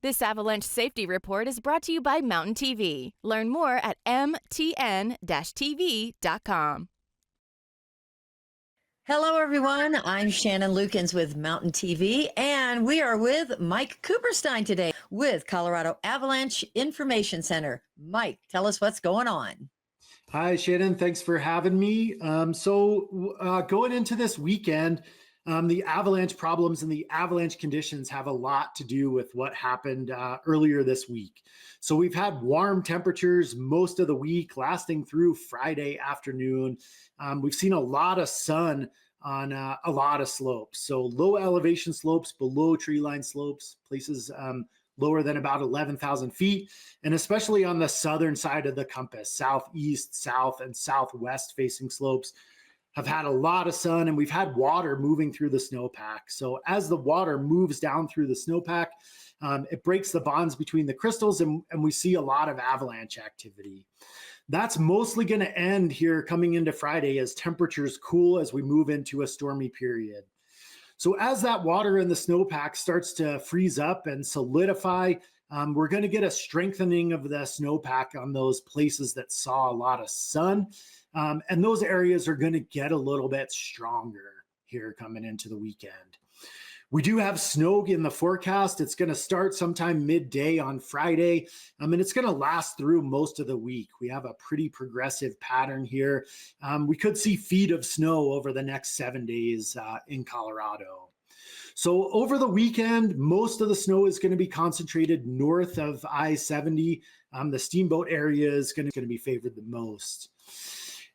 This avalanche safety report is brought to you by MTN-TV. Learn more at MTN-TV.com. Hello, everyone. I'm Shannon Lukens with Mountain TV, and we are with Mike Cooperstein today with Colorado Avalanche Information Center. Mike, tell us what's going on. Hi, Shannon. Thanks for having me. Going into this weekend, the avalanche problems and the avalanche conditions have a lot to do with what happened earlier this week. So we've had warm temperatures most of the week, lasting through Friday afternoon. We've seen a lot of sun on a lot of slopes. So low elevation slopes, below tree line slopes, places lower than about 11,000 feet, and especially on the southern side of the compass, southeast, south, and southwest facing slopes have had a lot of sun, and we've had water moving through the snowpack. So as the water moves down through the snowpack, it breaks the bonds between the crystals, and we see a lot of avalanche activity. That's mostly going to end here coming into Friday as temperatures cool as we move into a stormy period. So as that water in the snowpack starts to freeze up and solidify, we're going to get a strengthening of the snowpack on those places that saw a lot of sun. And those areas are going to get a little bit stronger here coming into the weekend. We do have snow in the forecast. It's going to start sometime midday on Friday, and it's going to last through most of the week. We have a pretty progressive pattern here. We could see feet of snow over the next 7 days in Colorado. So over the weekend, most of the snow is going to be concentrated north of I-70. The Steamboat area is going to be favored the most.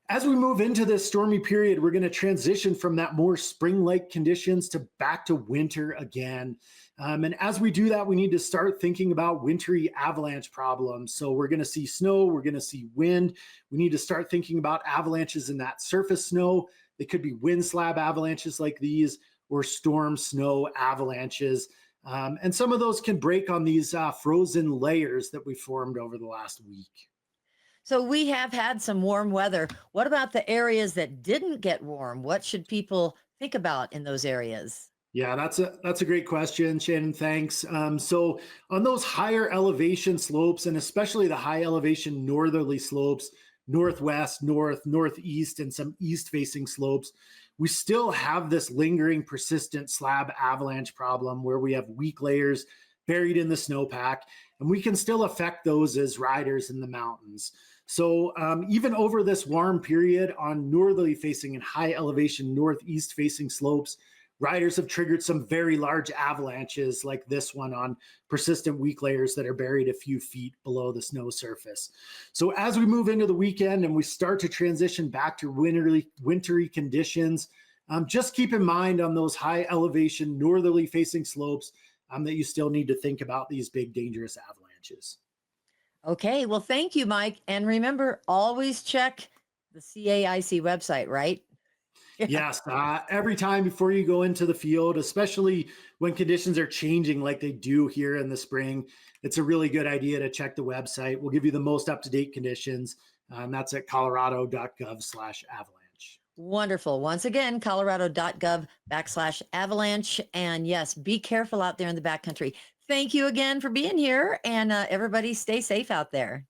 As we move into this stormy period, we're going to transition from that more spring-like conditions to back to winter again. And as we do that, we need to start thinking about wintry avalanche problems. So we're going to see snow, we're going to see wind. We need to start thinking about avalanches in that surface snow. They could be wind slab avalanches like these or storm snow avalanches. And some of those can break on these frozen layers that we formed over the last week. So we have had some warm weather. What about the areas that didn't get warm? What should people think about in those areas? Yeah, that's a great question, Shannon. Thanks. So on those higher elevation slopes, and especially the high elevation northerly slopes, northwest, north, northeast, and some east-facing slopes, we still have this lingering, persistent slab avalanche problem where we have weak layers buried in the snowpack, and we can still affect those as riders in the mountains. So even over this warm period on northerly facing and high elevation northeast facing slopes, riders have triggered some very large avalanches like this one on persistent weak layers that are buried a few feet below the snow surface. So as we move into the weekend and we start to transition back to wintry conditions, just keep in mind on those high elevation northerly facing slopes that you still need to think about these big dangerous avalanches. Okay, well, thank you, Mike. And remember, always check the CAIC website, right? Yes, every time before you go into the field, especially when conditions are changing like they do here in the spring, it's a really good idea to check the website. We'll give you the most up-to-date conditions. That's at Colorado.gov/avalanche. Wonderful. Once again, Colorado.gov/avalanche. And yes, be careful out there in the backcountry. Thank you again for being here, and everybody stay safe out there.